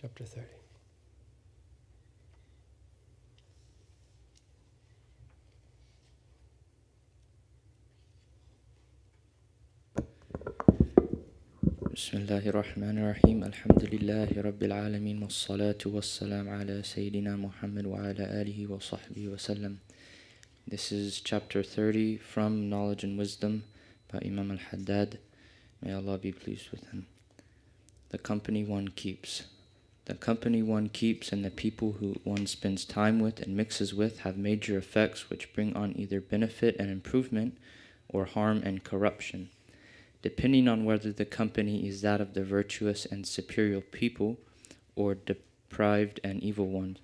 Chapter 30. Bismillahir Rahmanir Rahim. Alhamdulillahi Rabbil Alameen. Wassalatu wassalam ala Sayyidina Muhammad wa ala alihi wa sahbihi wa sallam. This is chapter 30 from Knowledge and Wisdom by Imam al-Haddad. May Allah be pleased with him. The company one keeps. The company one keeps and the people who one spends time with and mixes with have major effects which bring on either benefit and improvement or harm and corruption, depending on whether the company is that of the virtuous and superior people or deprived and evil ones.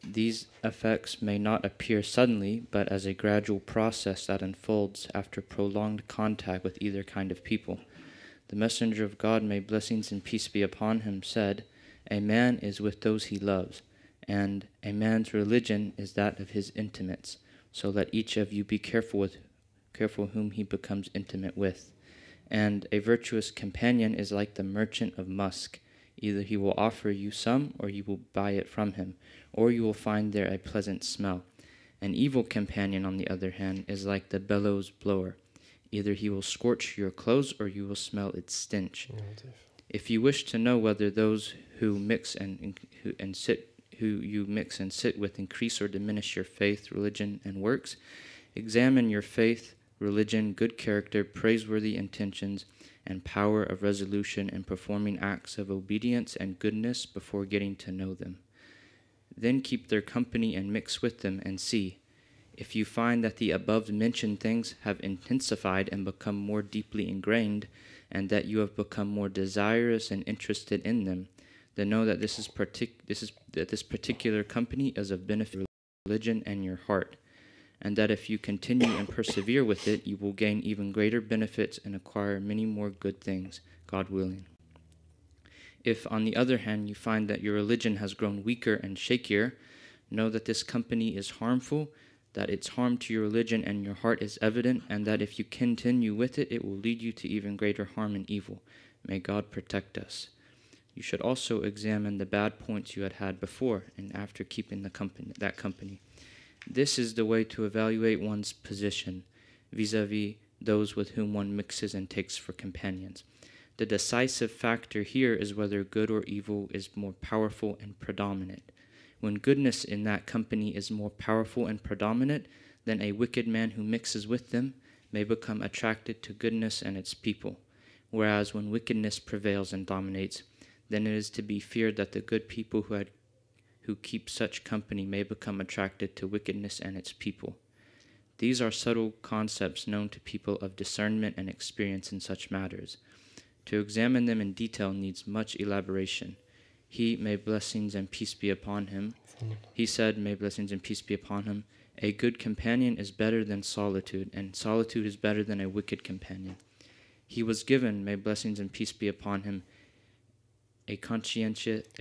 These effects may not appear suddenly, but as a gradual process that unfolds after prolonged contact with either kind of people. The Messenger of God, may blessings and peace be upon him, said, "A man is with those he loves, and a man's religion is that of his intimates. So let each of you be careful whom he becomes intimate with. And a virtuous companion is like the merchant of musk. Either he will offer you some, or you will buy it from him, or you will find there a pleasant smell. An evil companion, on the other hand, is like the bellows blower. Either he will scorch your clothes, or you will smell its stench. If you wish to know whether those who you mix and sit with increase or diminish your faith, religion, and works, examine your faith, religion, good character, praiseworthy intentions, and power of resolution in performing acts of obedience and goodness before getting to know them. Then keep their company and mix with them and see. If you find that the above-mentioned things have intensified and become more deeply ingrained, and that you have become more desirous and interested in them, then know that this particular company is of benefit to religion and your heart, and that if you continue and persevere with it, you will gain even greater benefits and acquire many more good things, God willing. If, on the other hand, you find that your religion has grown weaker and shakier, know that this company is harmful, that its harm to your religion and your heart is evident, and that if you continue with it, it will lead you to even greater harm and evil. May God protect us. You should also examine the bad points you had before and after keeping that company. This is the way to evaluate one's position vis-a-vis those with whom one mixes and takes for companions. The decisive factor here is whether good or evil is more powerful and predominant. When goodness in that company is more powerful and predominant, then a wicked man who mixes with them may become attracted to goodness and its people. Whereas when wickedness prevails and dominates, then it is to be feared that the good people who keep such company may become attracted to wickedness and its people. These are subtle concepts known to people of discernment and experience in such matters. To examine them in detail needs much elaboration. He, may blessings and peace be upon him, he said, may blessings and peace be upon him, a good companion is better than solitude, and solitude is better than a wicked companion. He was given, may blessings and peace be upon him, a conciseness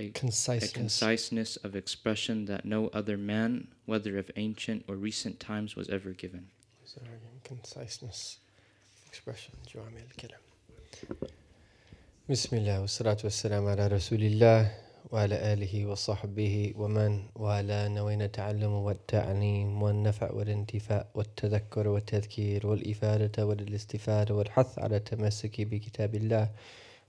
of expression that no other man, whether of ancient or recent times, was ever given. Conciseness, expression, جوامع الكلام. بسم الله والصلاة والسلام على رسول الله وعلى آله وصحبه ومن والاه. نوينا التعلم والتعليم والنفع والانتفاع والتذكر والتذكير والإفادة والاستفادة والحث على التمسك بكتاب الله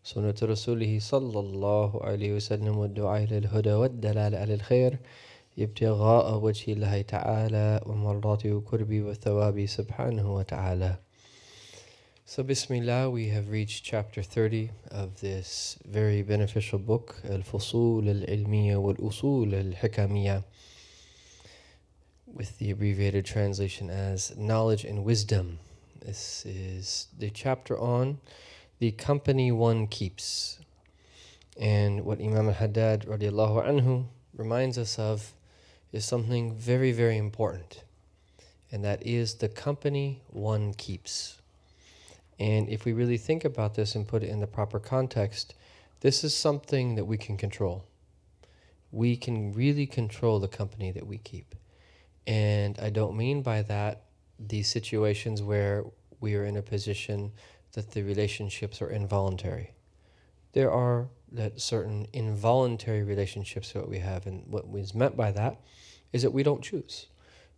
سنة رسوله صلى الله عليه وسلم والدعاء إلى الهدى والدلالة على الخير ابتغاء وجه الله تعالى ومرضاته وقربه وثوابه سبحانه وتعالى. So Bismillah, we have reached chapter 30 of this very beneficial book, Al-Fusul al-Ilmiya wal-Usul al-Hikamiyya, with the abbreviated translation as Knowledge and Wisdom. This is the chapter on the company one keeps. And what Imam al-Haddad radiallahu anhu reminds us of is something very, very important. And that is the company one keeps. And if we really think about this and put it in the proper context, this is something that we can control. We can really control the company that we keep. And I don't mean by that these situations where we are in a position that the relationships are involuntary. there are that certain involuntary relationships that we have, and what is meant by that is that we don't choose.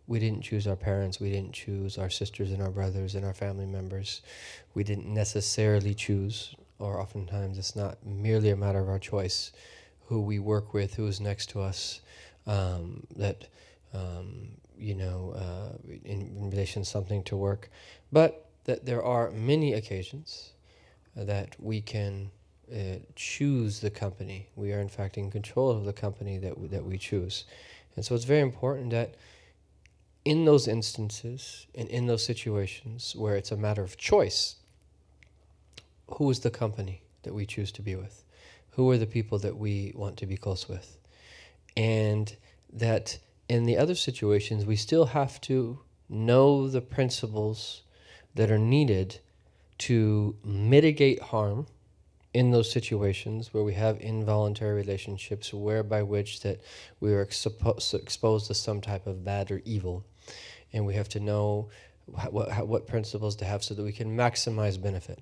We didn't choose our parents, we didn't choose our sisters and our brothers and our family members. We didn't necessarily choose, or oftentimes it's not merely a matter of our choice, who we work with, who is next to us, in relation to something to work. But that there are many occasions that we can choose the company. We are in fact in control of the company that we choose. And so it's very important that in those instances and in those situations where it's a matter of choice, who is the company that we choose to be with? Who are the people that we want to be close with? And that in the other situations, we still have to know the principles that are needed to mitigate harm in those situations where we have involuntary relationships, whereby which that we are exposed to some type of bad or evil. And we have to know what principles to have so that we can maximize benefit.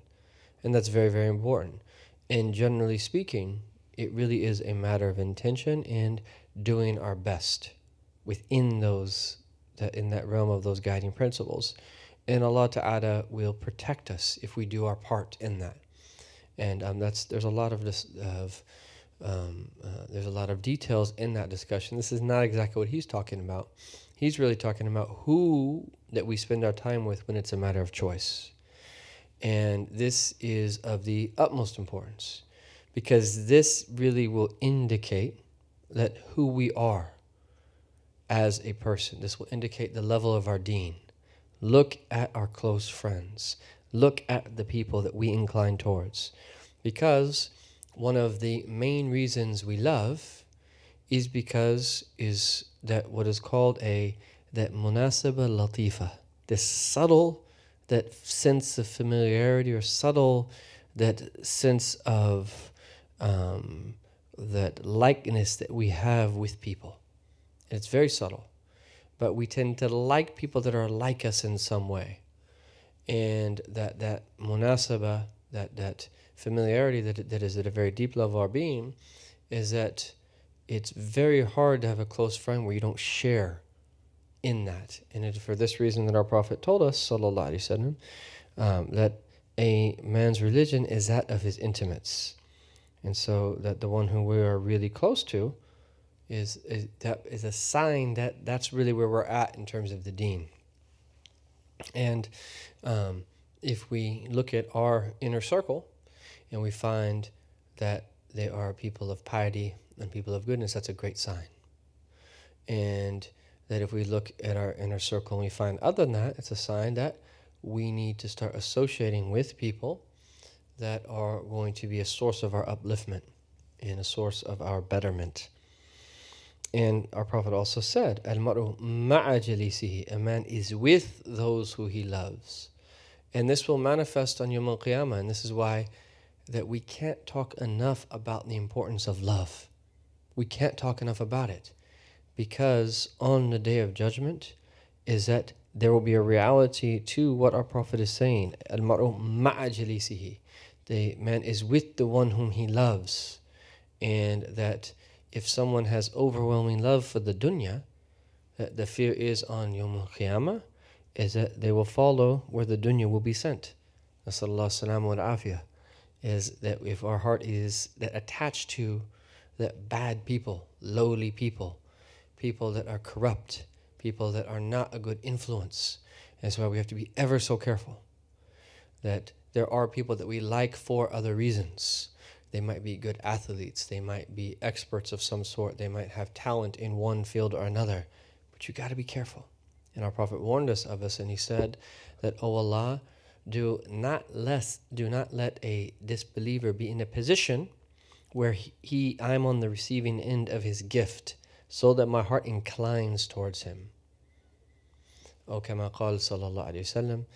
And that's very, very important. And generally speaking, it really is a matter of intention and doing our best within in that realm of those guiding principles. And Allah Ta'ala will protect us if we do our part in that. And there's a lot of details in that discussion. This is not exactly what he's talking about. He's really talking about who that we spend our time with when it's a matter of choice. And this is of the utmost importance, because this really will indicate that who we are as a person. This will indicate the level of our deen. Look at our close friends. Look at the people that we incline towards. Because one of the main reasons we love is that what is called that munasaba latifa, this subtle, that sense of familiarity, or subtle, that sense of that likeness that we have with people. It's very subtle, but we tend to like people that are like us in some way. And that munasaba, that familiarity that is at a very deep level of our being, is that it's very hard to have a close friend where you don't share in that. And it's for this reason that our Prophet told us, sallallahu alaihi wasallam, that a man's religion is that of his intimates. And so that the one who we are really close to is a sign that that's really where we're at in terms of the deen. And if we look at our inner circle and we find that they are people of piety and people of goodness, that's a great sign. And that if we look at our inner circle and we find other than that, it's a sign that we need to start associating with people that are going to be a source of our upliftment and a source of our betterment. And our Prophet also said, Al-Maru ma'a jalisihi, a man is with those who he loves. And this will manifest on Yawm al-Qiyamah, and this is why that we can't talk enough about the importance of love. We can't talk enough about it, because on the Day of Judgment is that there will be a reality to what our Prophet is saying. Al-Maru ma'a jalisihi, the man is with the one whom he loves. And that if someone has overwhelming love for the dunya, that the fear is on Yawm al-Qiyamah is that they will follow where the dunya will be sent. Nasallallahu salamu wa afiyah. Is that if our heart is that attached to that bad people, lowly people, people that are corrupt, people that are not a good influence. That's why we have to be ever so careful. That there are people that we like for other reasons. They might be good athletes, they might be experts of some sort, they might have talent in one field or another, but you got to be careful. And our Prophet warned us of this, and he said that, "O Allah, do not let a disbeliever be in a position where I'm on the receiving end of his gift, so that my heart inclines towards him." O kama qala sallallahu alayhi wasallam.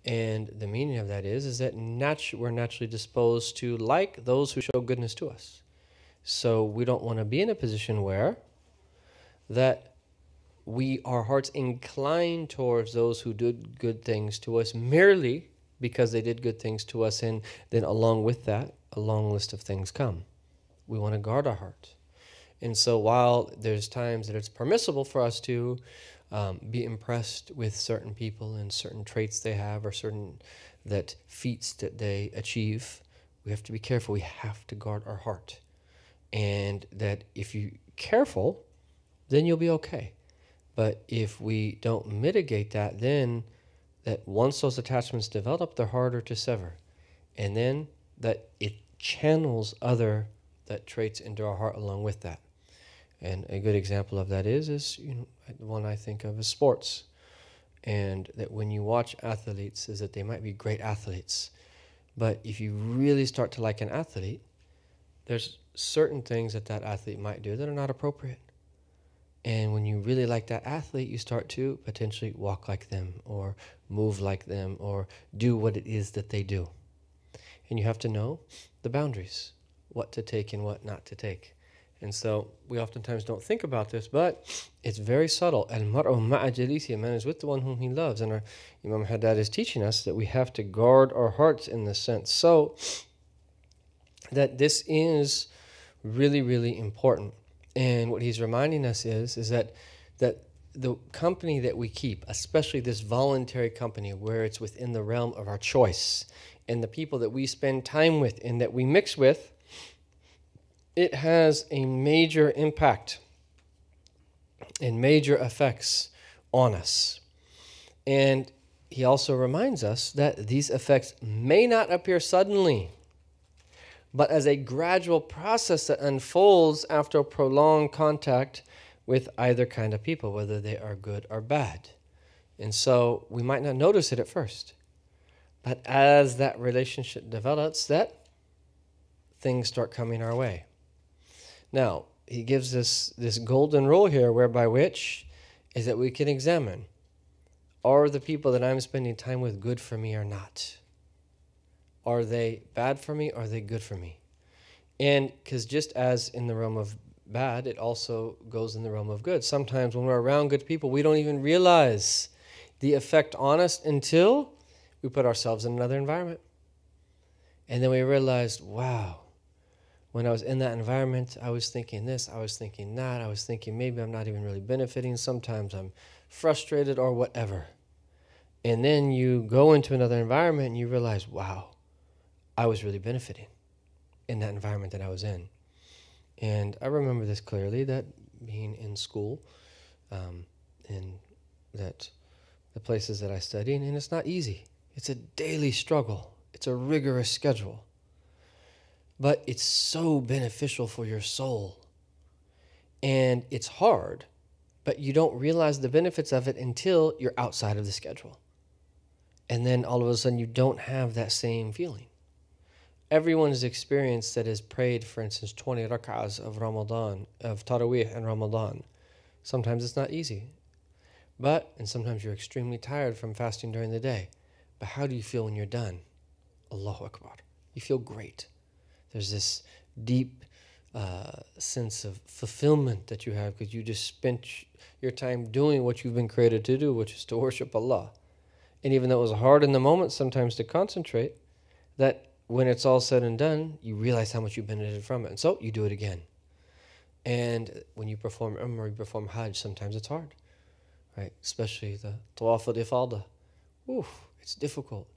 And the meaning of that is that we're naturally disposed to like those who show goodness to us. So we don't want to be in a position where that our hearts incline towards those who did good things to us merely because they did good things to us, and then along with that, a long list of things come. We want to guard our heart. And so while there's times that it's permissible for us to be impressed with certain people and certain traits they have or certain feats that they achieve, we have to be careful. We have to guard our heart. And that if you're careful, then you'll be okay. But if we don't mitigate that, then that once those attachments develop, they're harder to sever. And then that it channels other traits into our heart along with that. And a good example of that is the one I think of is sports. And that when you watch athletes, is that they might be great athletes. But if you really start to like an athlete, there's certain things that athlete might do that are not appropriate. And when you really like that athlete, you start to potentially walk like them or move like them or do what it is that they do. And you have to know the boundaries, what to take and what not to take. And so we oftentimes don't think about this, but it's very subtle. Al-mar'u ma'a jalisi, a man is with the one whom he loves. And our Imam al-Haddad is teaching us that we have to guard our hearts in this sense. So that this is really, really important. And what he's reminding us is that the company that we keep, especially this voluntary company where it's within the realm of our choice, and the people that we spend time with and that we mix with, it has a major impact and major effects on us. And he also reminds us that these effects may not appear suddenly, but as a gradual process that unfolds after prolonged contact with either kind of people, whether they are good or bad. And so we might not notice it at first, but as that relationship develops, that things start coming our way. Now, he gives us this golden rule here, whereby which is that we can examine, are the people that I'm spending time with good for me or not? Are they bad for me? Or are they good for me? And because just as in the realm of bad, it also goes in the realm of good. Sometimes when we're around good people, we don't even realize the effect on us until we put ourselves in another environment. And then we realized, wow, when I was in that environment, I was thinking this, I was thinking that, I was thinking maybe I'm not even really benefiting. Sometimes I'm frustrated or whatever. And then you go into another environment and you realize, wow, I was really benefiting in that environment that I was in. And I remember this clearly, that being in school, in that the places that I study, and it's not easy. It's a daily struggle. It's a rigorous schedule. But it's so beneficial for your soul. And it's hard, but you don't realize the benefits of it until you're outside of the schedule. And then all of a sudden you don't have that same feeling. Everyone's experience that has prayed, for instance, 20 rak'ahs of Ramadan, of Taraweeh in Ramadan. Sometimes it's not easy. And sometimes you're extremely tired from fasting during the day. But how do you feel when you're done? Allahu Akbar. You feel great. There's this deep sense of fulfillment that you have because you just spent your time doing what you've been created to do, which is to worship Allah. And even though it was hard in the moment sometimes to concentrate, that when it's all said and done, you realize how much you benefited from it. And so you do it again. And when you perform Umrah, you perform Hajj, sometimes it's hard, right? Especially the Tawaf al-Ifadah. Oof, it's difficult.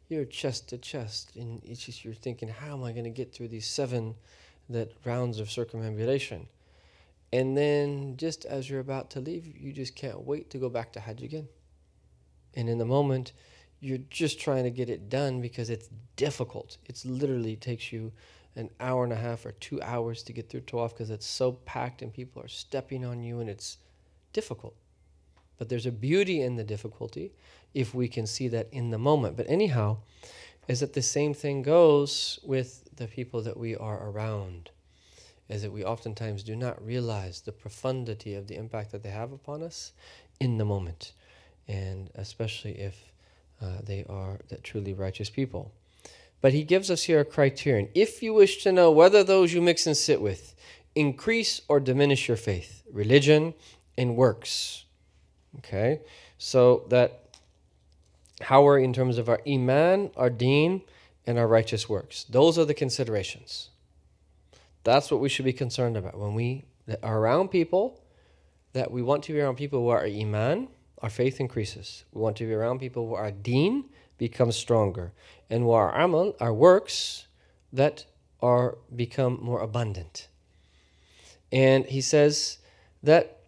You're chest to chest, and it's just you're thinking, how am I going to get through these 7 rounds of circumambulation? And then just as you're about to leave, you just can't wait to go back to Hajj again. And in the moment, you're just trying to get it done because it's difficult. It's literally takes you an hour and a half or 2 hours to get through Tawaf because it's so packed and people are stepping on you and it's difficult. But there's a beauty in the difficulty if we can see that in the moment. But anyhow, is that the same thing goes with the people that we are around, is that we oftentimes do not realize the profundity of the impact that they have upon us in the moment, and especially if they are the truly righteous people. But he gives us here a criterion. If you wish to know whether those you mix and sit with increase or diminish your faith, religion, and works. Okay, so that how we're in terms of our iman, our deen, and our righteous works. Those are the considerations. That's what we should be concerned about when we are around people, that we want to be around people where our iman, our faith increases. We want to be around people where our deen becomes stronger, and where our amal, our works, that are become more abundant. And he says that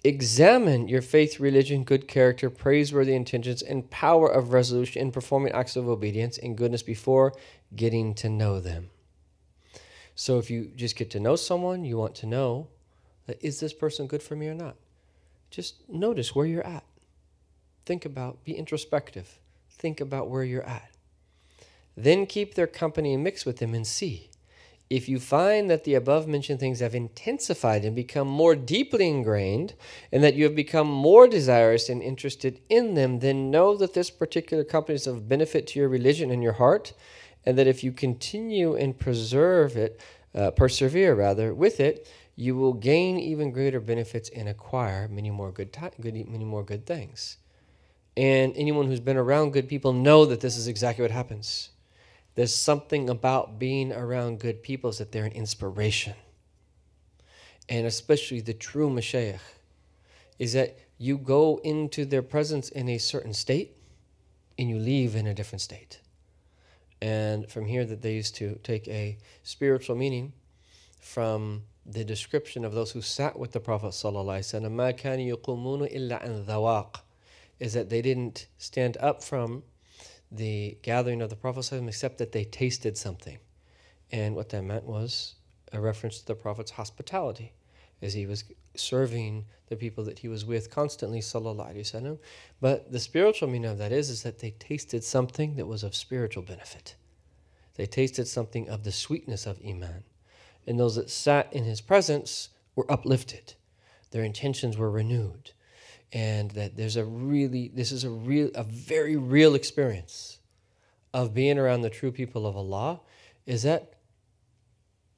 examine your faith, religion, good character, praiseworthy intentions, and power of resolution in performing acts of obedience and goodness before getting to know them. So if you just get to know someone, you want to know that, is this person good for me or not? Just notice where you're at. Think about, be introspective. Think about where you're at. Then keep their company and mix with them and see. If you find that the above mentioned things have intensified and become more deeply ingrained, and that you have become more desirous and interested in them, then know that this particular company is of benefit to your religion and your heart, and that if you continue and persevere with it, you will gain even greater benefits and acquire many more good things. And anyone who's been around good people know that this is exactly what happens. There's something about being around good people, is that they're an inspiration. And especially the true mashayikh, is that you go into their presence in a certain state and you leave in a different state. And from here, that they used to take a spiritual meaning from the description of those who sat with the Prophet ﷺ, مَا كَانُوا يَقُومُونَ إِلَّا عَنْ ذَوَاقٍ, is that they didn't stand up from the gathering of the Prophet ﷺ except that they tasted something. And what that meant was a reference to the Prophet's hospitality, as he was serving the people that he was with constantly, sallallahu alaihi wasallam. But the spiritual meaning of that is that they tasted something that was of spiritual benefit. They tasted something of the sweetness of iman. And those that sat in his presence were uplifted. Their intentions were renewed. And that this is a very real experience of being around the true people of Allah, is that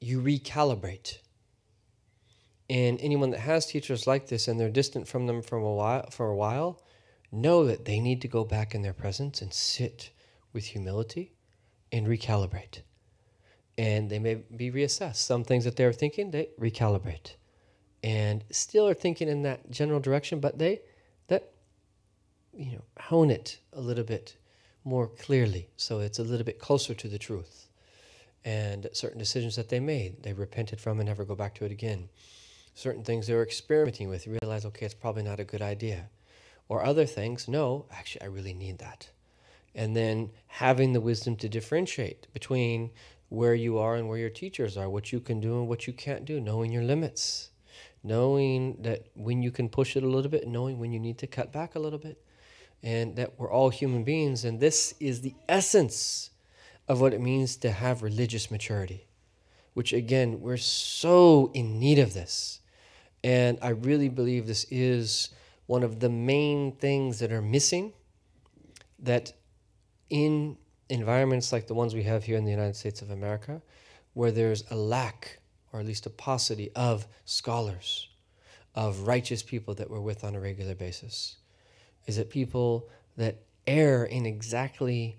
you recalibrate. And anyone that has teachers like this and they're distant from them for a while, know that they need to go back in their presence and sit with humility and recalibrate. And they may be reassessed. Some things that they're thinking, they recalibrate. And still are thinking in that general direction, but they hone it a little bit more clearly, so it's a little bit closer to the truth. And certain decisions that they made, they repented from and never go back to it again. Certain things they were experimenting with, you realize, okay, it's probably not a good idea. Or other things, no, actually, I really need that. And then having the wisdom to differentiate between where you are and where your teachers are, what you can do and what you can't do, knowing your limits, knowing that when you can push it a little bit, knowing when you need to cut back a little bit, and that we're all human beings. And this is the essence of what it means to have religious maturity, which again, we're so in need of this. And I really believe this is one of the main things that are missing, that in environments like the ones we have here in the United States of America, where there's a lack, or at least a paucity, of scholars, of righteous people that we're with on a regular basis, is that people that err in exactly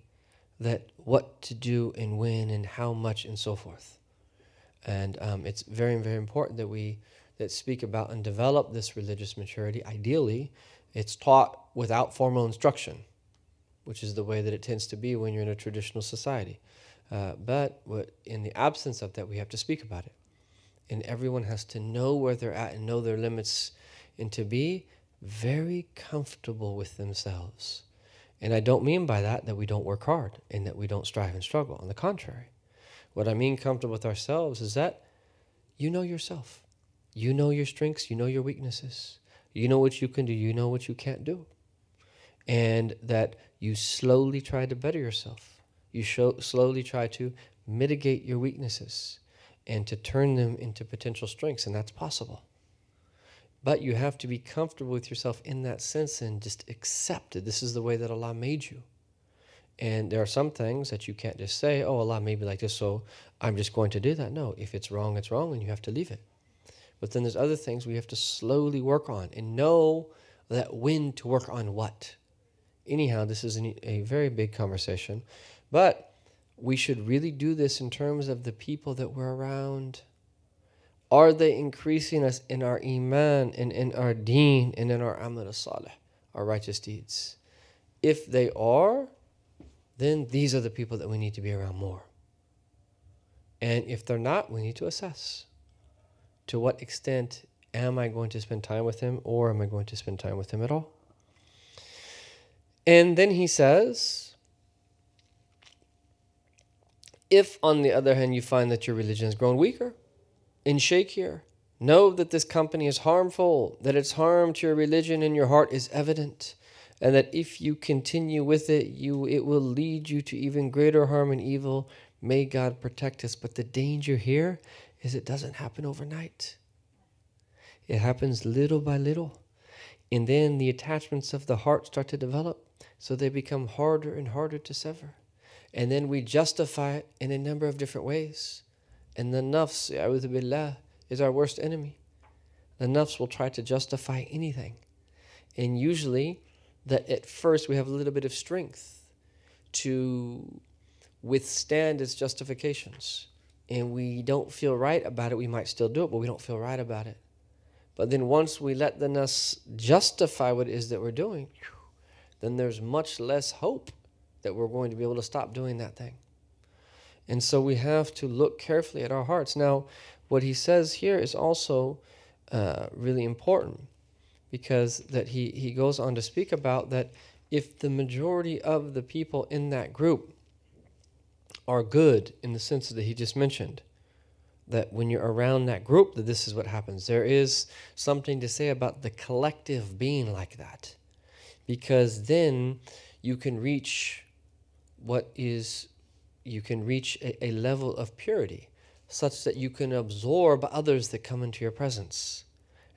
that what to do and when and how much and so forth. And it's very, very important that we speak about and develop this religious maturity. Ideally, it's taught without formal instruction, which is the way that it tends to be when you're in a traditional society. But in the absence of that, we have to speak about it. And everyone has to know where they're at and know their limits, and to be very comfortable with themselves. And I don't mean by that we don't work hard and that we don't strive and struggle. On the contrary, what I mean comfortable with ourselves is that you know yourself. You know your strengths, you know your weaknesses. You know what you can do, you know what you can't do. And that you slowly try to better yourself. You slowly try to mitigate your weaknesses and to turn them into potential strengths, and that's possible. But you have to be comfortable with yourself in that sense and just accept it. This is the way that Allah made you. And there are some things that you can't just say, oh, Allah made me like this, so I'm just going to do that. No, if it's wrong, and you have to leave it. But then there's other things we have to slowly work on and know that when to work on what. Anyhow, this is a very big conversation. But we should really do this in terms of the people that we're around. Are they increasing us in our iman and in our deen and in our amal salih, our righteous deeds? If they are, then these are the people that we need to be around more. And if they're not, we need to assess. To what extent am I going to spend time with him, or am I going to spend time with him at all? And then he says, if on the other hand you find that your religion has grown weaker and shakier, know that this company is harmful, that its harm to your religion and your heart is evident, and that if you continue with it, it will lead you to even greater harm and evil. May God protect us. But the danger here is it doesn't happen overnight. It happens little by little. And then the attachments of the heart start to develop, so they become harder and harder to sever. And then we justify it in a number of different ways. And the nafs, a'udhu billah, is our worst enemy. The nafs will try to justify anything. And usually, that at first we have a little bit of strength to withstand its justifications. And we don't feel right about it. We might still do it, but we don't feel right about it. But then once we let the nafs justify what it is that we're doing, then there's much less hope that we're going to be able to stop doing that thing. And so we have to look carefully at our hearts. Now, what he says here is also really important, because that he goes on to speak about that if the majority of the people in that group are good in the sense that he just mentioned, that when you're around that group, that this is what happens. There is something to say about the collective being like that, because then you can reach a level of purity such that you can absorb others that come into your presence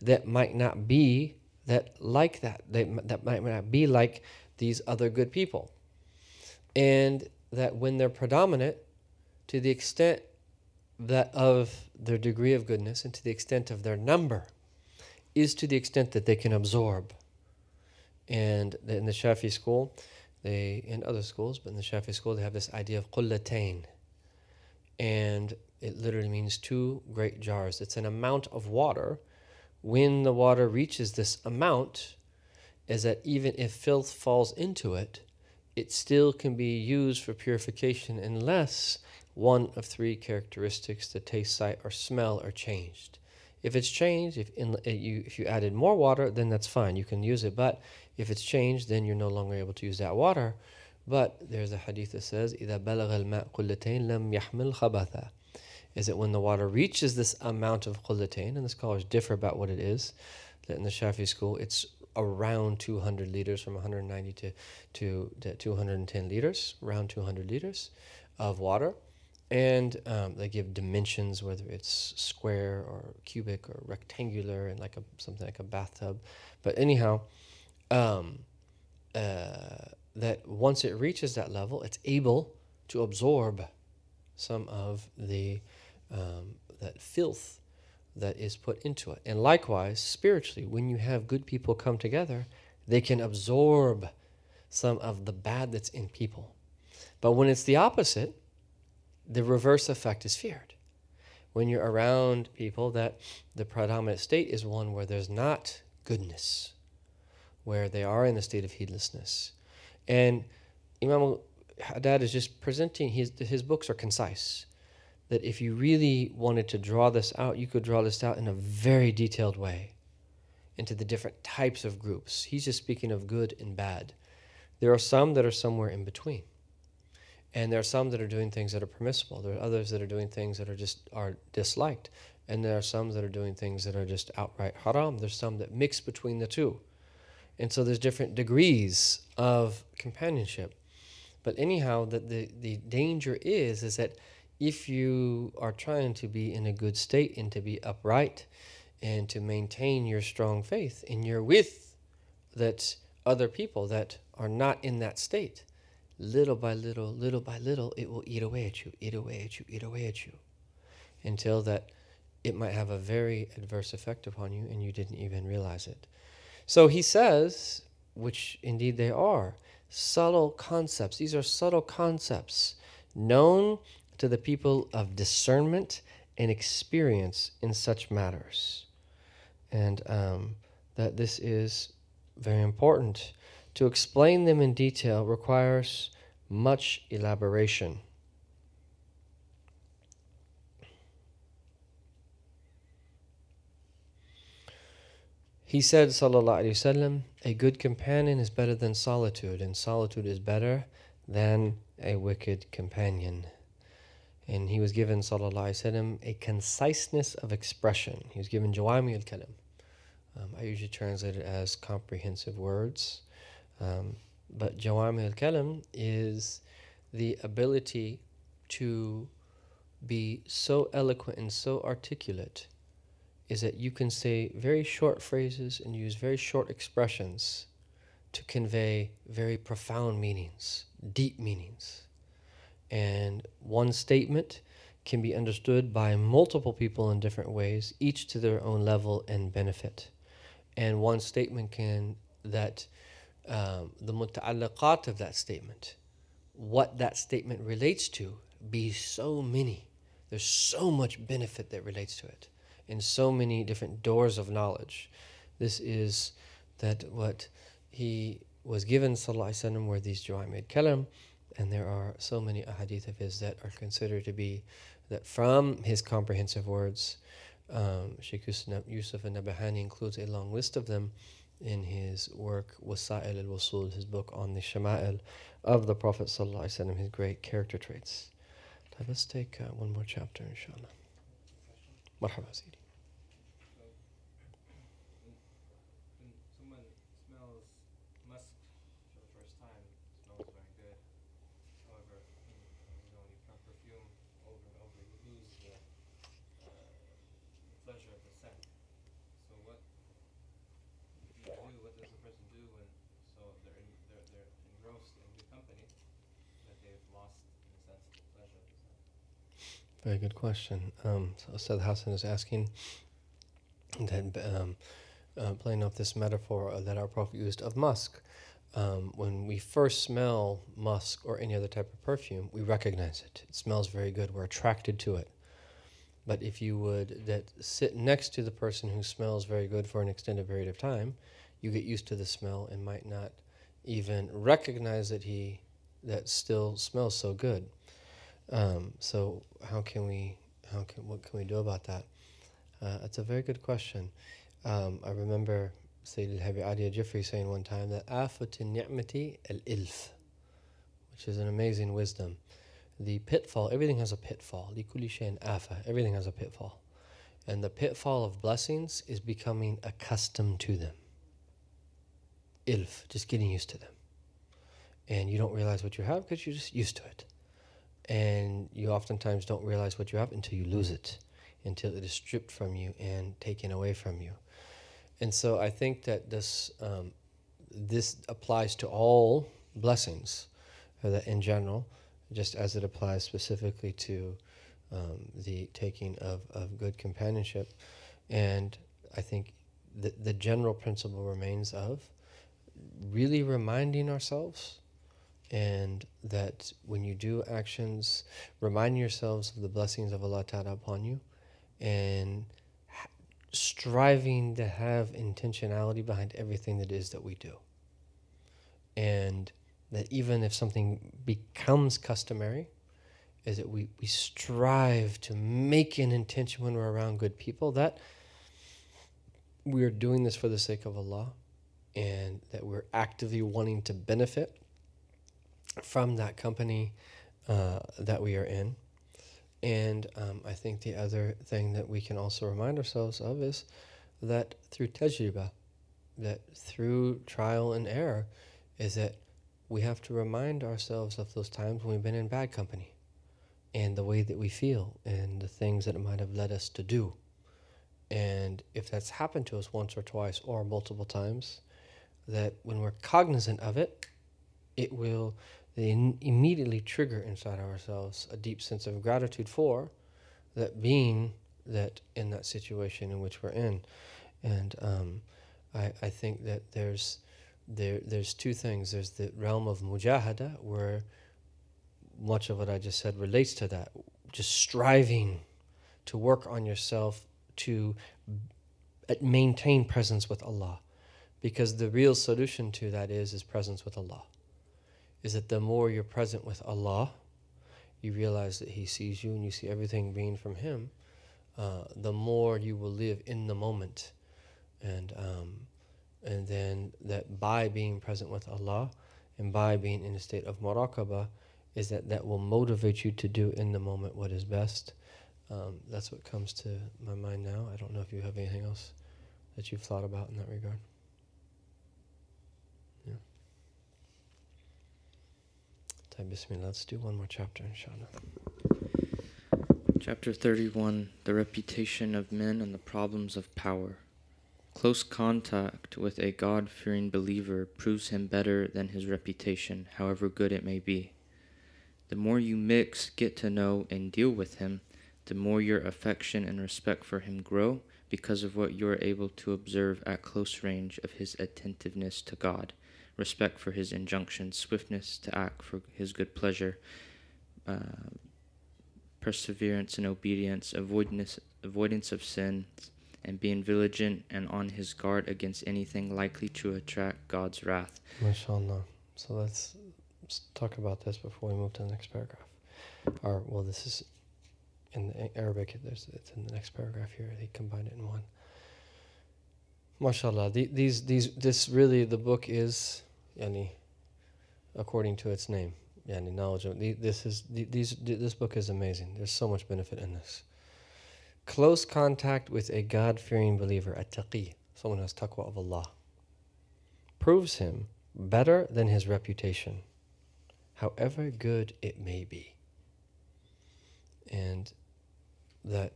that might not be that might not be like these other good people. And that when they're predominant, to the extent that of their degree of goodness and to the extent of their number, is to the extent that they can absorb. And in the Shafi school, in other schools, but in the Shafi school, they have this idea of qullatain. And it literally means two great jars. It's an amount of water. When the water reaches this amount, is that even if filth falls into it, it still can be used for purification unless one of three characteristics, the taste, sight, or smell, are changed. If it's changed, if you added more water, then that's fine. You can use it. But if it's changed, then you're no longer able to use that water. But there's a hadith that says, إِذَا بَلَغَ الْمَاءُ قُلَّتَيْن لَمْ يَحْمِلْ خَبَثًا. Is that when the water reaches this amount of qullatain, and the scholars differ about what it is, that in the Shafi school, it's around 200 liters, from 190 to 210 liters, around 200 liters of water. And they give dimensions, whether it's square or cubic or rectangular, and something like a bathtub. But anyhow, that once it reaches that level, it's able to absorb some of the that filth that is put into it. And likewise, spiritually, when you have good people come together, they can absorb some of the bad that's in people. But when it's the opposite, the reverse effect is feared. When you're around people that the predominant state is one where there's not goodness, where they are in a state of heedlessness. And Imam al-Haddad is just presenting, his books are concise, that if you really wanted to draw this out, you could draw this out in a very detailed way into the different types of groups. He's just speaking of good and bad. There are some that are somewhere in between. And there are some that are doing things that are permissible. There are others that are doing things that are disliked. And there are some that are doing things that are just outright haram. There's some that mix between the two. And so there's different degrees of companionship. But anyhow, the danger is that if you are trying to be in a good state and to be upright and to maintain your strong faith, and you're with that other people that are not in that state, little by little, it will eat away at you, eat away at you, eat away at you, until that it might have a very adverse effect upon you and you didn't even realize it. So he says, which indeed they are, subtle concepts. These are subtle concepts known to the people of discernment and experience in such matters. And that this is very important. To explain them in detail requires much elaboration. He said, sallallahu alaihi wasallam, a good companion is better than solitude, and solitude is better than a wicked companion. And he was given, sallallahu alaihi wasallam, a conciseness of expression. He was given jawami al-kalam. I usually translate it as comprehensive words. But jawami al-kalam is the ability to be so eloquent and so articulate, is that you can say very short phrases and use very short expressions to convey very profound meanings, deep meanings. And one statement can be understood by multiple people in different ways, each to their own level and benefit. And one statement can, the muta'allaqat of that statement, what that statement relates to, be so many. There's so much benefit that relates to it, in so many different doors of knowledge. This is that what he was given, sallallahu alaihi wasallam, were these jawami al-kalam, and there are so many ahadith of his that are considered to be that from his comprehensive words. Shaykh Yusuf al-Nabahani includes a long list of them in his work Wasa'il al-Wusul, his book on the Shama'il of the Prophet sallallahu alaihi wasallam, his great character traits. Let's take one more chapter, inshallah. Marhaba, Sidi. When someone smells musk for the first time, it smells very good. However, when you put perfume over and over, you lose the pleasure of the scent. So what do? What does the person do when they're engrossed in good company that they've lost, in a sense, the pleasure of the scent? Very good question. So Ustad Hassan is asking that, playing off this metaphor that our Prophet used of musk. When we first smell musk or any other type of perfume, we recognize it. It smells very good. We're attracted to it. But if you would sit next to the person who smells very good for an extended period of time, you get used to the smell and might not even recognize that still smells so good. So what can we do about that? That's a very good question. I remember Sayyid al-Habi Adi al-Jifri saying one time that afat al-ni'mati al-ilf, which is an amazing wisdom. The pitfall, everything has a pitfall. Likulli shay'in afa, everything has a pitfall. And the pitfall of blessings is becoming accustomed to them. Ilf, just getting used to them. And you don't realize what you have because you're just used to it. And you oftentimes don't realize what you have until you lose it, until it is stripped from you and taken away from you. And so I think that this applies to all blessings, that in general, just as it applies specifically to the taking of good companionship. And I think the general principle remains of really reminding ourselves, and that when you do actions, remind yourselves of the blessings of Allah Ta'ala upon you, and striving to have intentionality behind everything that is that we do. And that even if something becomes customary, is that we strive to make an intention when we're around good people that we're doing this for the sake of Allah, and that we're actively wanting to benefit from that company that we are in. And I think the other thing that we can also remind ourselves of is that through tajriba, that through trial and error, is that we have to remind ourselves of those times when we've been in bad company, and the way that we feel, and the things that it might have led us to do. And if that's happened to us once or twice or multiple times, that when we're cognizant of it, it will immediately trigger inside ourselves a deep sense of gratitude for that being that in that situation in which we're in. And I think that there's two things. There's the realm of mujahada, where much of what I just said relates to that. Just striving to work on yourself to maintain presence with Allah. Because the real solution to that is presence with Allah. Is that the more you're present with Allah, you realize that He sees you and you see everything being from Him, the more you will live in the moment. And then that by being present with Allah and by being in a state of muraqabah, is that will motivate you to do in the moment what is best. That's what comes to my mind now. I don't know if you have anything else that you've thought about in that regard. Yeah. Bismillah. Let's do one more chapter, inshallah. Chapter 31, The Reputation of Men and the Problems of Power. Close contact with a God-fearing believer proves him better than his reputation, however good it may be. The more you mix, get to know, and deal with him, the more your affection and respect for him grow because of what you are able to observe at close range of his attentiveness to God, respect for his injunctions, swiftness to act for his good pleasure, perseverance in obedience, avoidance of sins, and being vigilant and on his guard against anything likely to attract God's wrath. MashaAllah. So let's talk about this before we move to the next paragraph. This is in the Arabic, it's in the next paragraph here. They combine it in one. MashaAllah. This really, the book is, according to its name, knowledge of this book is amazing. There's so much benefit in this. Close contact with a God-fearing believer, at-taqi, someone who has taqwa of Allah, proves him better than his reputation, however good it may be. And that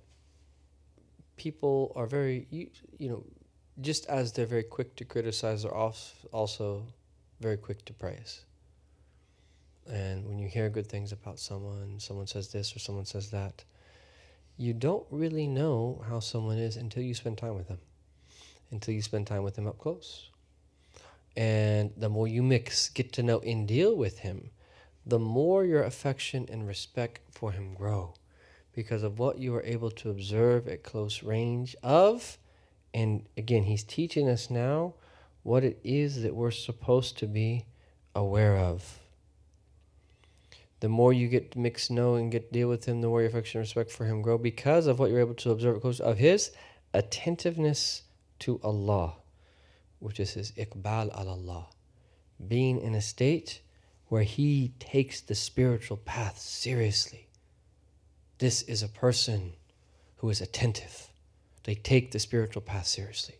people are very, just as they're very quick to criticize, they're also very quick to praise. And when you hear good things about someone says this or someone says that, you don't really know how someone is until you spend time with them, up close. And the more you mix, get to know and deal with him, the more your affection and respect for him grow because of what you are able to observe at close range of. And again, he's teaching us now what it is that we're supposed to be aware of. The more you get to mix, know, and get to deal with him, the more your affection and respect for him grow because of what you're able to observe close of his attentiveness to Allah, which is his iqbal al-Allah, being in a state where he takes the spiritual path seriously. This is a person who is attentive. They take the spiritual path seriously.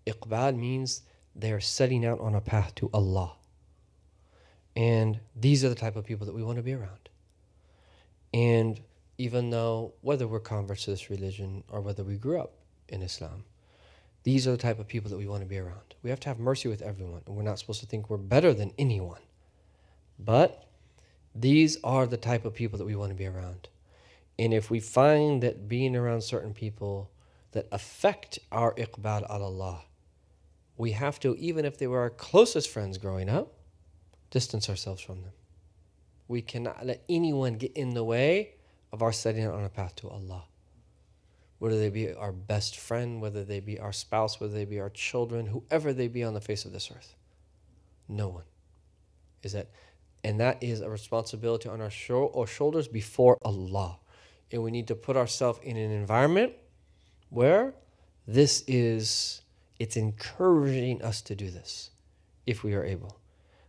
Iqbal means they are setting out on a path to Allah. And these are the type of people that we want to be around. And even though, whether we're converts to this religion or whether we grew up in Islam, these are the type of people that we want to be around. We have to have mercy with everyone, and we're not supposed to think we're better than anyone. But these are the type of people that we want to be around. And if we find that being around certain people that affect our iqbal ala Allah, we have to, even if they were our closest friends growing up, distance ourselves from them. We cannot let anyone get in the way of our setting out on a path to Allah. Whether they be our best friend, whether they be our spouse, whether they be our children, whoever they be on the face of this earth. No one. And that is a responsibility on our shoulders before Allah. And we need to put ourselves in an environment where it's encouraging us to do this, if we are able.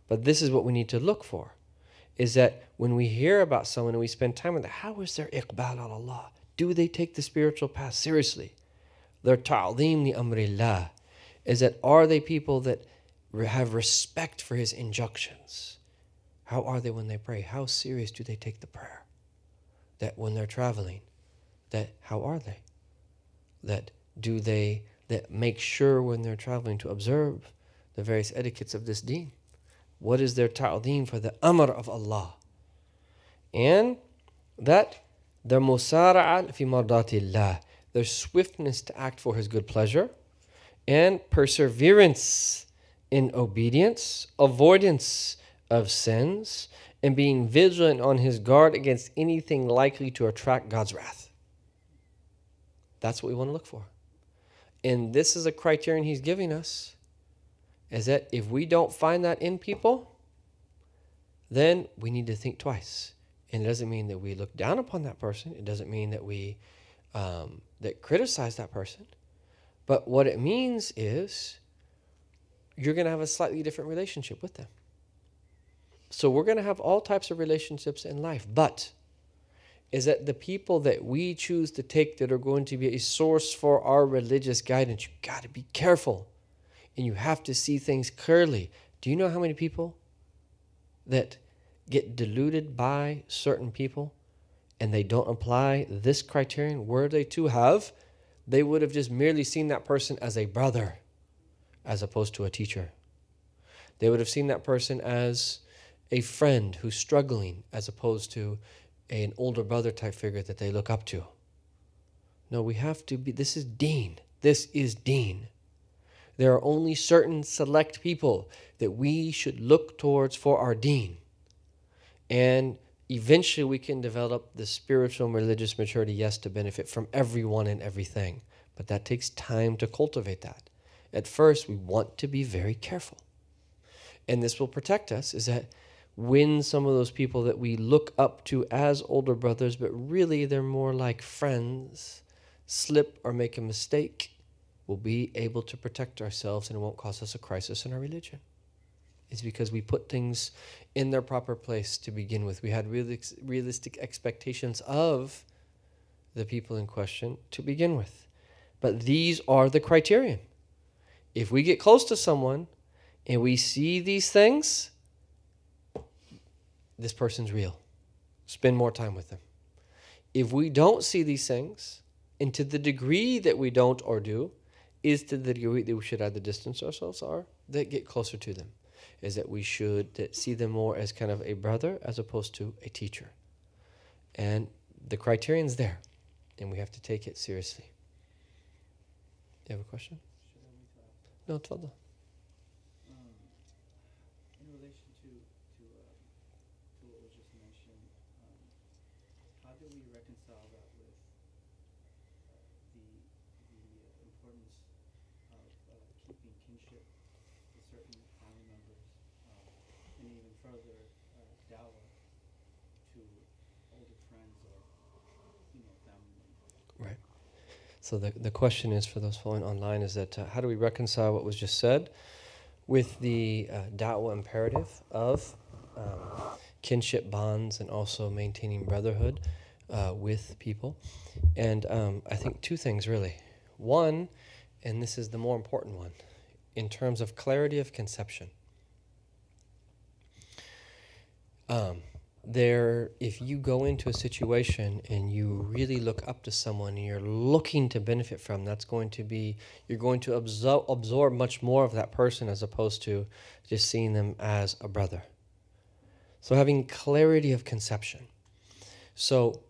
But this is what we need to look for, is that when we hear about someone and we spend time with them, how is their iqbal ala Allah? Do they take the spiritual path seriously? Their ta'zeem li amrillah, is that are they people that have respect for his injunctions? How are they when they pray? How serious do they take the prayer? That when they're traveling, how are they? That make sure when they're traveling to observe the various etiquettes of this deen? What is their ta'zeem for the amr of Allah? And that their musara'a fi mardatillah, their swiftness to act for his good pleasure, and perseverance in obedience, avoidance of sins, and being vigilant on his guard against anything likely to attract God's wrath. That's what we want to look for. And this is a criterion he's giving us, is that if we don't find that in people, then we need to think twice. And it doesn't mean that we look down upon that person. It doesn't mean that we criticize that person. But what it means is you're going to have a slightly different relationship with them. So we're going to have all types of relationships in life, but is that the people that we choose to take that are going to be a source for our religious guidance, you got to be careful. And you have to see things clearly. Do you know how many people that get deluded by certain people and they don't apply this criterion? Were they to have, they would have just merely seen that person as a brother as opposed to a teacher. They would have seen that person as a friend who's struggling as opposed to an older brother type figure that they look up to. No, we have to be, this is deen. This is deen. There are only certain select people that we should look towards for our deen. And eventually we can develop the spiritual and religious maturity, yes, to benefit from everyone and everything. But that takes time to cultivate that. At first, we want to be very careful. And this will protect us, is that when some of those people that we look up to as older brothers, but really they're more like friends, slip or make a mistake, we'll be able to protect ourselves and it won't cause us a crisis in our religion. It's because we put things in their proper place to begin with. We had realistic expectations of the people in question to begin with. But these are the criterion. If we get close to someone and we see these things, this person's real. Spend more time with them. If we don't see these things, and to the degree that we don't or do, is to the degree that we should either distance ourselves or that get closer to them. Is that we should see them more as kind of a brother as opposed to a teacher. And the criterion's there, and we have to take it seriously. You have a question? No, tfadal. In relation to what was just mentioned, how do we reconcile that with the importance of keeping kinship with certain family members, and even further dawah to older friends or family members? Right. So the question is, for those following online, is that how do we reconcile what was just said with the da'wah imperative of kinship bonds and also maintaining brotherhood with people? And I think two things really. One, and this is the more important one, in terms of clarity of conception. If you go into a situation and you really look up to someone and you're looking to benefit from, you're going to absorb much more of that person as opposed to just seeing them as a brother. So having clarity of conception. So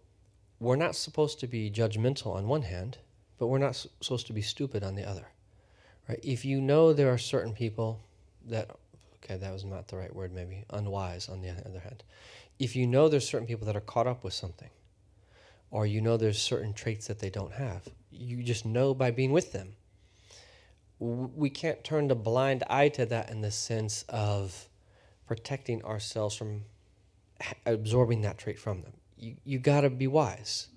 we're not supposed to be judgmental on one hand, but we're not supposed to be stupid on the other. Right? If you know there are certain people that was not the right word, maybe unwise on the other hand. If you know there's certain people that are caught up with something, or you know there's certain traits that they don't have, you just know by being with them. We can't turn a blind eye to that in the sense of protecting ourselves from absorbing that trait from them. You got to be wise.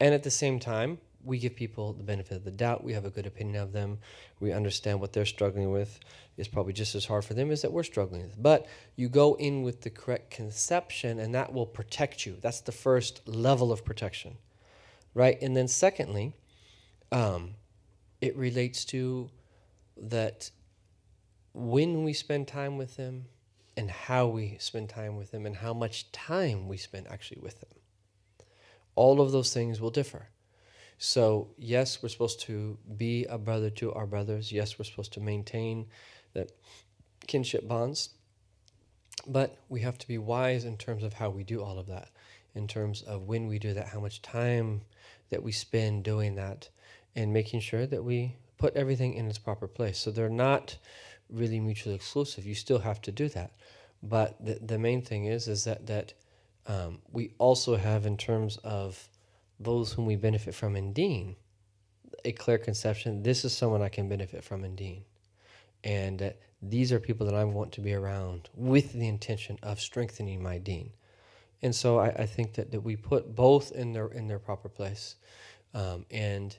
And at the same time, we give people the benefit of the doubt. We have a good opinion of them. We understand what they're struggling with. It's probably just as hard for them as that we're struggling with. But you go in with the correct conception, and that will protect you. That's the first level of protection, right? And then secondly, it relates to that when we spend time with them and how we spend time with them and how much time we spend actually with them. All of those things will differ. So, yes, we're supposed to be a brother to our brothers. Yes, we're supposed to maintain the kinship bonds. But we have to be wise in terms of how we do all of that, in terms of when we do that, how much time that we spend doing that, and making sure that we put everything in its proper place. So they're not really mutually exclusive. You still have to do that. But the main thing is that we also have, in terms of those whom we benefit from in deen, a clear conception. This is someone I can benefit from in deen. And these are people that I want to be around with the intention of strengthening my deen. And so I think that we put both in their proper place. And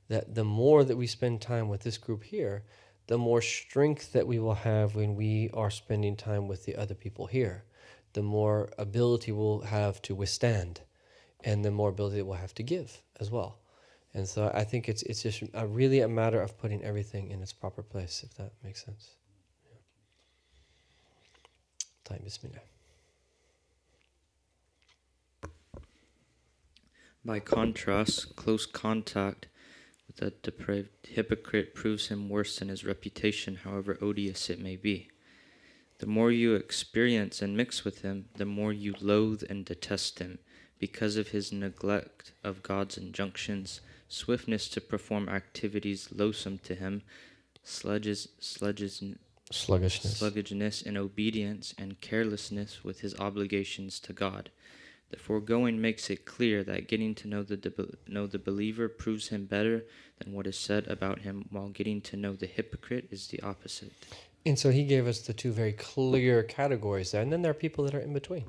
that the more that we spend time with this group here, the more strength that we will have when we are spending time with the other people here. The more ability we'll have to withstand, and the more ability we'll have to give as well. And so I think it's just really a matter of putting everything in its proper place, if that makes sense. Time, bismillah. By contrast, close contact with a depraved hypocrite proves him worse than his reputation, however odious it may be. The more you experience and mix with him, the more you loathe and detest him, because of his neglect of God's injunctions, swiftness to perform activities loathsome to him, sluggishness in obedience, and carelessness with his obligations to God. The foregoing makes it clear that getting to know the believer proves him better than what is said about him, while getting to know the hypocrite is the opposite. And so he gave us the two very clear categories there, and then there are people that are in between.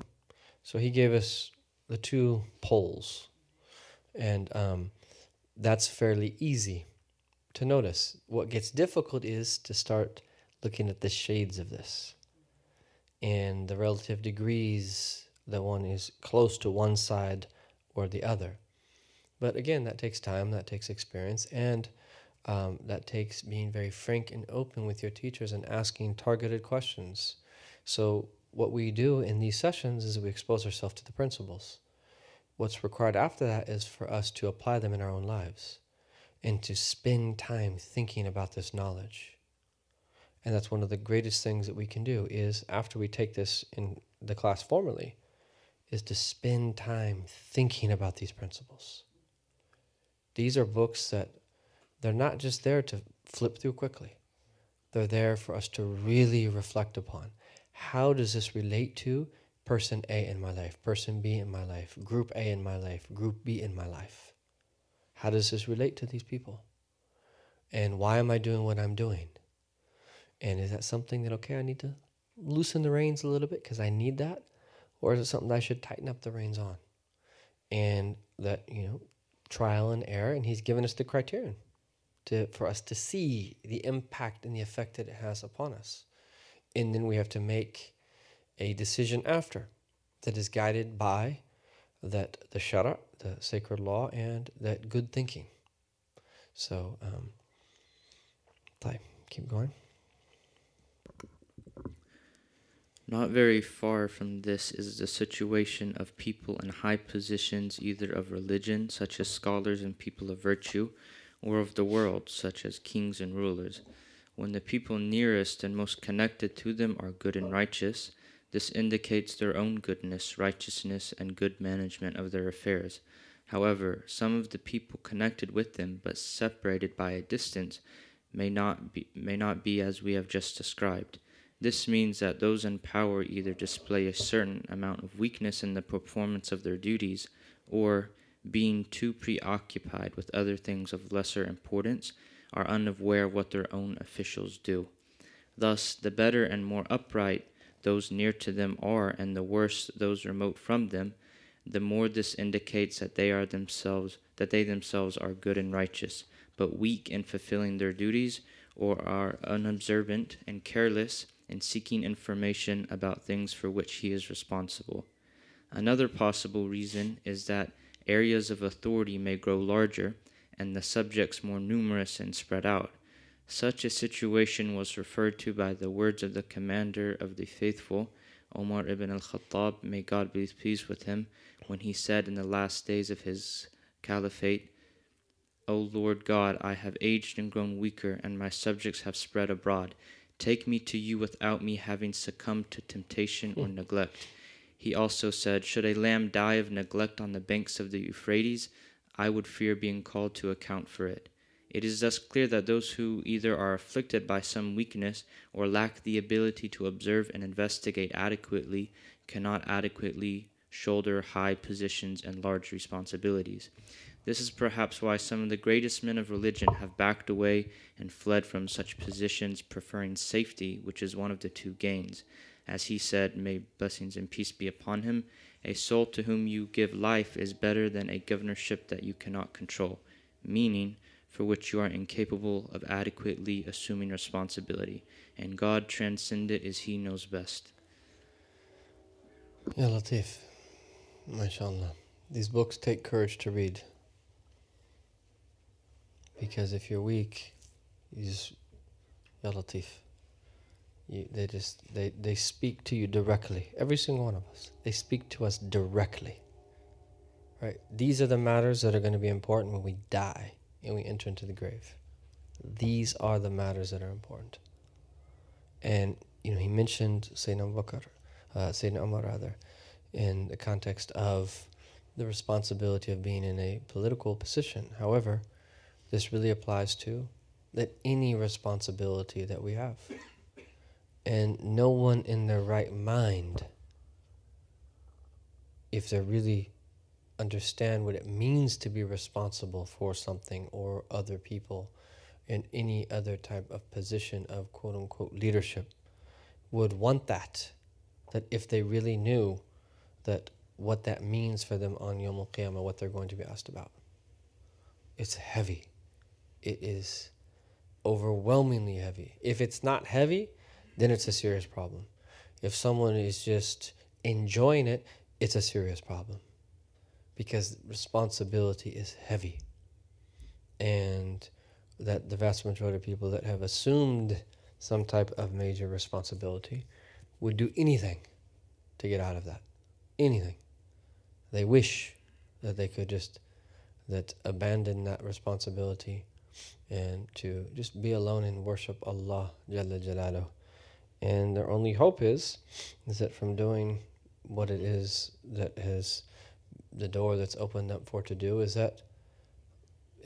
So he gave us the two poles, and that's fairly easy to notice. What gets difficult is to start looking at the shades of this and the relative degrees that one is close to one side or the other. But again, that takes time, that takes experience, and that takes being very frank and open with your teachers and asking targeted questions. So what we do in these sessions is we expose ourselves to the principles. What's required after that is for us to apply them in our own lives and to spend time thinking about this knowledge. And that's one of the greatest things that we can do, is after we take this in the class formally, is to spend time thinking about these principles. These are books that they're not just there to flip through quickly. They're there for us to really reflect upon. How does this relate to person A in my life, person B in my life, group A in my life, group B in my life? How does this relate to these people? And why am I doing what I'm doing? And is that something that, okay, I need to loosen the reins a little bit because I need that? Or is it something that I should tighten up the reins on? And that, trial and error, and he's given us the criterion for us to see the impact and the effect that it has upon us. And then we have to make a decision after that is guided by the shara, the sacred law, and that good thinking. So, keep going. Not very far from this is the situation of people in high positions, either of religion, such as scholars and people of virtue, or of the world, such as kings and rulers. When the people nearest and most connected to them are good and righteous, this indicates their own goodness, righteousness, and good management of their affairs. However, some of the people connected with them, but separated by a distance, may not be as we have just described. This means that those in power either display a certain amount of weakness in the performance of their duties, or, being too preoccupied with other things of lesser importance, are unaware what their own officials do. Thus, the better and more upright those near to them are, and the worse those remote from them, the more this indicates that they themselves are good and righteous, but weak in fulfilling their duties, or are unobservant and careless in seeking information about things for which he is responsible. Another possible reason is that areas of authority may grow larger and the subjects more numerous and spread out. Such a situation was referred to by the words of the commander of the faithful, Umar ibn al-Khattab, may God be pleased with him, when he said in the last days of his caliphate, O Lord God, I have aged and grown weaker, and my subjects have spread abroad. Take me to you without me having succumbed to temptation or neglect. He also said, should a lamb die of neglect on the banks of the Euphrates, I would fear being called to account for it. It is thus clear that those who either are afflicted by some weakness or lack the ability to observe and investigate adequately cannot adequately shoulder high positions and large responsibilities. This is perhaps why some of the greatest men of religion have backed away and fled from such positions, preferring safety, which is one of the two gains. As he said, may blessings and peace be upon him, a soul to whom you give life is better than a governorship that you cannot control, meaning for which you are incapable of adequately assuming responsibility, and God transcendent is He knows best. Ya Latif, mashallah. These books take courage to read. Because if you're weak, you just, Ya Latif. They speak to you directly. Every single one of us. They speak to us directly. Right? These are the matters that are going to be important when we die and we enter into the grave. These are the matters that are important. And, he mentioned Sayyidina Umar rather, in the context of the responsibility of being in a political position. However, this really applies to that any responsibility that we have. And no one in their right mind, if they really understand what it means to be responsible for something or other people in any other type of position of quote-unquote leadership, would want that if they really knew that what that means for them on Yawm al-Qiyamah, what they're going to be asked about. It's heavy. It is overwhelmingly heavy. If it's not heavy, then it's a serious problem. If someone is just enjoying it, it's a serious problem. Because responsibility is heavy. And that the vast majority of people that have assumed some type of major responsibility would do anything to get out of that. Anything. They wish that they could just abandon that responsibility and to just be alone and worship Allah Jalla Jalaluh. And their only hope is that from doing what it is that has the door that's opened up for to do, is that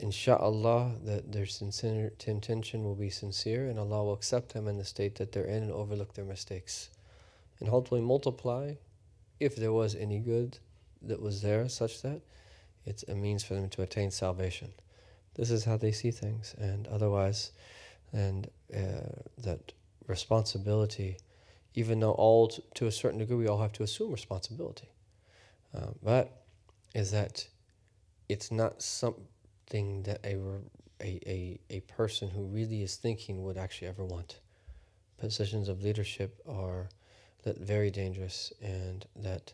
insha'Allah that their sincere intention will be sincere and Allah will accept them in the state that they're in and overlook their mistakes. And hopefully multiply, if there was any good that was there, such that it's a means for them to attain salvation. This is how they see things. And otherwise, that responsibility, even though to a certain degree we all have to assume responsibility, but is that it's not something that a person who really is thinking would actually ever want. Positions of leadership are very dangerous and that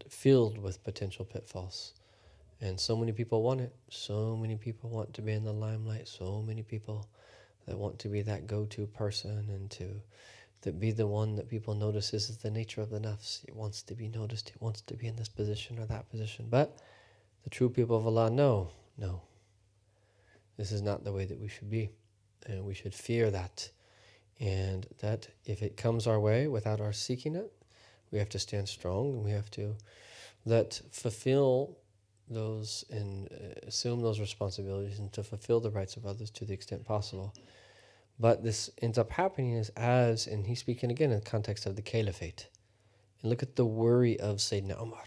filled with potential pitfalls. And so many people want it. So many people want to be in the limelight. So many people that want to be that go-to person and to be the one that people notice. This is the nature of the nafs. It wants to be noticed. It wants to be in this position or that position. But the true people of Allah know, no. This is not the way that we should be. And we should fear that. And that if it comes our way without our seeking it, we have to stand strong and we have to fulfill those and assume those responsibilities and to fulfill the rights of others to the extent possible. But this ends up happening and he's speaking again in the context of the caliphate. And look at the worry of Sayyidina Umar.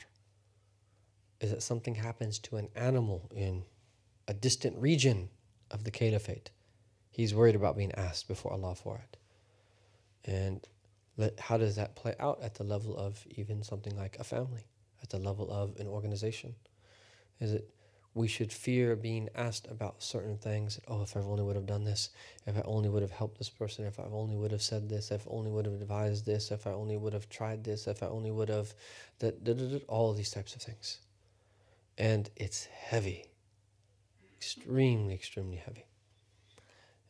Is that something happens to an animal in a distant region of the caliphate. He's worried about being asked before Allah for it. And how does that play out at the level of even something like a family, at the level of an organization? Is it we should fear being asked about certain things? Oh, if I only would have done this, if I only would have helped this person, if I only would have said this, if I only would have advised this, if I only would have tried this, if I only would have all of these types of things. And it's heavy, extremely, extremely heavy.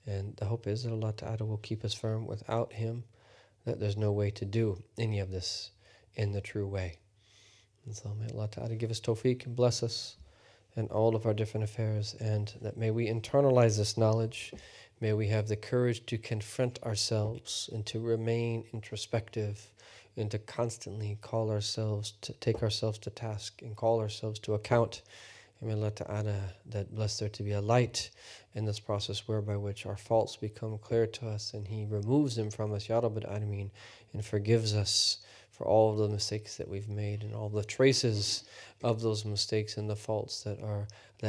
And the hope is that Allah Ta'ala will keep us firm without Him, that there's no way to do any of this in the true way. And so may Allah Ta'ala give us tawfiq and bless us in all of our different affairs, and that may we internalize this knowledge, may we have the courage to confront ourselves and to remain introspective and to constantly take ourselves to task and call ourselves to account And may Allah Ta'ala that bless there to be a light in this process whereby which our faults become clear to us and He removes them from us, Ya Rabbil Alameen, and forgives us for all of the mistakes that we've made and all the traces of those mistakes and the faults that are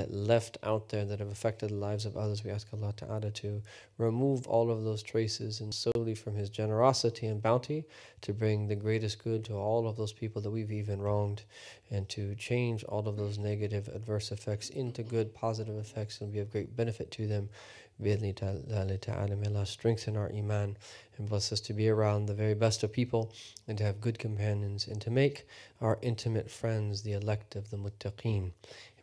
left out there that have affected the lives of others. We ask Allah Ta'ala to remove all of those traces and solely from His generosity and bounty to bring the greatest good to all of those people that we've even wronged, and to change all of those negative adverse effects into good positive effects and be of great benefit to them. May Allah strengthen our iman and bless us to be around the very best of people and to have good companions and to make our intimate friends the elect of the muttaqeen.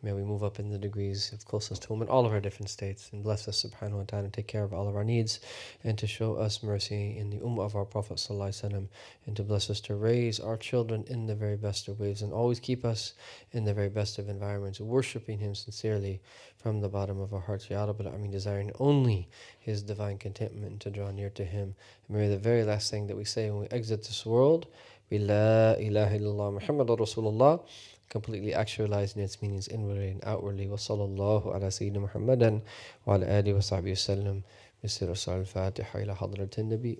May we move up in the degrees of closeness to Him in all of our different states, and bless us subhanahu wa ta'ala and take care of all of our needs, and to show us mercy in the ummah of our Prophet sallallahu alaihi wasallam, and to bless us to raise our children in the very best of ways and always keep us in the very best of environments, worshipping Him sincerely from the bottom of our hearts, Ya Rabbil Alameen, desiring only His divine contentment and to draw near to Him. And may the very last thing that we say when we exit this world be La ilaha illallah Muhammadur Rasulullah, completely actualizing its meanings inwardly and outwardly. Wa sallallahu ala Sayyidina Muhammadan wa ala alihi wa sahbihi wa sallam. Bisir Rasul al-Fatiha ila hadratin Nabi.